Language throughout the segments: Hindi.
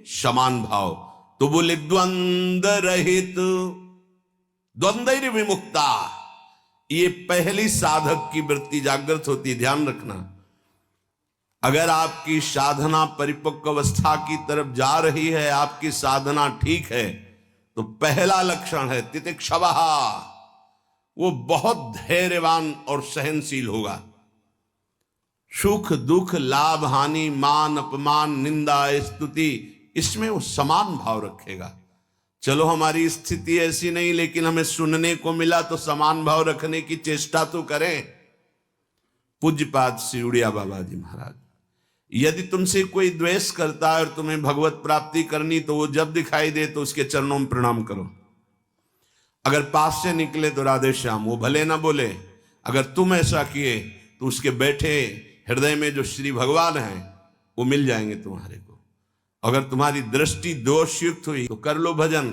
समान भाव। तो बोले द्वंद्व रहित, द्वंद्व विमुक्ता, ये पहली साधक की वृत्ति जागृत होती। ध्यान रखना, अगर आपकी साधना परिपक्व अवस्था की तरफ जा रही है, आपकी साधना ठीक है, तो पहला लक्षण है तितिक्षवः, वो बहुत धैर्यवान और सहनशील होगा। सुख दुख लाभ हानि मान अपमान निंदा स्तुति, इसमें वो समान भाव रखेगा। चलो हमारी स्थिति ऐसी नहीं, लेकिन हमें सुनने को मिला तो समान भाव रखने की चेष्टा तो करें। पूज्यपाद श्री उड़िया बाबा जी महाराज, यदि तुमसे कोई द्वेष करता है और तुम्हें भगवत प्राप्ति करनी, तो वो जब दिखाई दे तो उसके चरणों में प्रणाम करो। अगर पास से निकले तो राधे श्याम, वो भले ना बोले, अगर तुम ऐसा किए तो उसके बैठे हृदय में जो श्री भगवान हैं वो मिल जाएंगे तुम्हारे को। अगर तुम्हारी दृष्टि दोषयुक्त हुई तो कर लो भजन,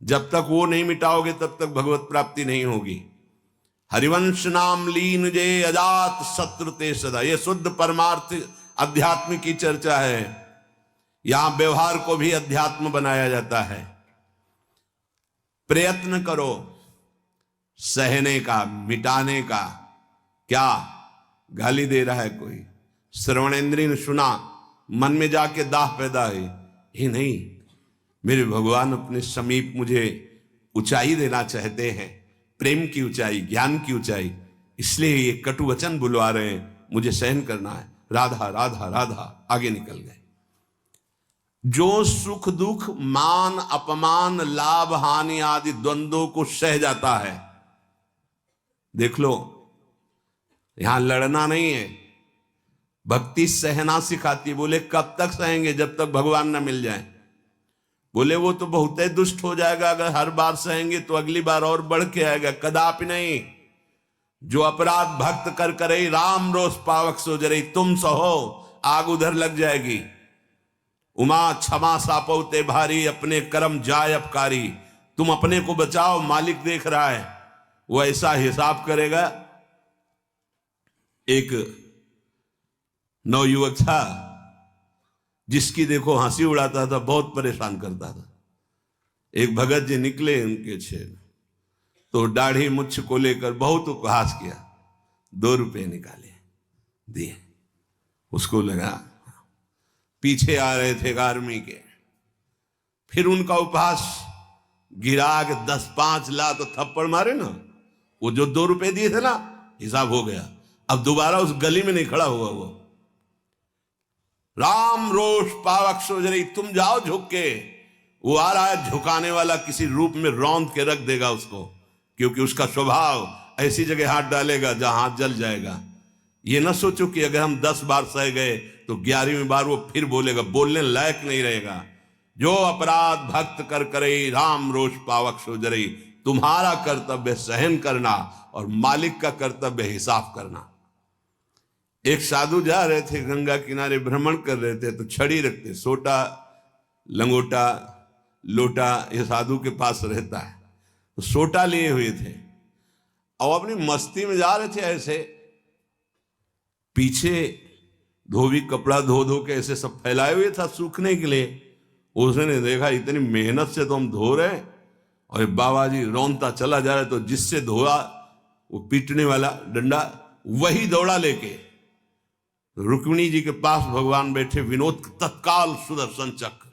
जब तक वो नहीं मिटाओगे तब तक भगवत प्राप्ति नहीं होगी। हरिवंश नाम लीन जे अजात शत्रुते सदा, ये शुद्ध परमार्थ अध्यात्म की चर्चा है। यहां व्यवहार को भी अध्यात्म बनाया जाता है। प्रयत्न करो सहने का, मिटाने का। क्या गाली दे रहा है कोई, श्रवणेंद्रिय ने सुना, मन में जाके दाह पैदा हुई, ये नहीं, मेरे भगवान अपने समीप मुझे ऊंचाई देना चाहते हैं, प्रेम की ऊंचाई, ज्ञान की ऊंचाई, इसलिए ये कटु वचन बुलवा रहे हैं, मुझे सहन करना है। राधा राधा राधा, आगे निकल गए। जो सुख दुख मान अपमान लाभ हानि आदि द्वंद्वों को सह जाता है, देख लो, यहां लड़ना नहीं है, भक्ति सहना सिखाती। बोले कब तक सहेंगे, जब तक भगवान ना मिल जाए। बोले वो तो बहुत ही दुष्ट हो जाएगा, अगर हर बार सहेंगे तो अगली बार और बढ़ के आएगा। कदापि नहीं। जो अपराध भक्त कर करे राम रोष पावक सो जरे, तुम सहो आग उधर लग जाएगी। उमा क्षमा सापौते भारी, अपने कर्म जाय अपकारी। तुम अपने को बचाओ, मालिक देख रहा है, वो ऐसा हिसाब करेगा। एक नवयुवक था जिसकी देखो हंसी उड़ाता था, बहुत परेशान करता था। एक भगत जी निकले उनके छेद, तो दाढ़ी मुच्छ को लेकर बहुत उपहास किया। 2 रुपए निकाले, दिए। उसको लगा पीछे आ रहे थे आर्मी के, फिर उनका उपहास गिरा के 10-5 ला तो थप्पड़ मारे ना। वो जो 2 रुपए दिए थे ना, हिसाब हो गया। अब दोबारा उस गली में नहीं खड़ा हुआ वो। राम रोष पावक सोजरी, तुम जाओ झुक के। वो आ रहा है झुकाने वाला, किसी रूप में रौंद के रख देगा उसको, क्योंकि उसका स्वभाव ऐसी जगह हाथ डालेगा जहां हाथ जल जाएगा। ये ना सोचो कि अगर हम 10 बार सह गए तो 11वीं बार वो फिर बोलेगा, बोलने लायक नहीं रहेगा। जो अपराध भक्त कर करे राम रोष पावक सोजरी, तुम्हारा कर्तव्य सहन करना और मालिक का कर्तव्य हिसाब करना। एक साधु जा रहे थे, गंगा किनारे भ्रमण कर रहे थे, तो छड़ी रखते, सोटा लंगोटा लोटा ये साधु के पास रहता है, तो सोटा लिए हुए थे और अपनी मस्ती में जा रहे थे। ऐसे पीछे धोबी कपड़ा धो धो के ऐसे सब फैलाए हुए था सूखने के लिए। उसने देखा इतनी मेहनत से तो हम धो रहे, और बाबा जी रौनता चला जा रहा है, तो जिससे धोआ वो पीटने वाला डंडा वही दौड़ा लेके रुक्मिणी जी के पास भगवान बैठे, विनोद तत्काल सुदर्शन चक्र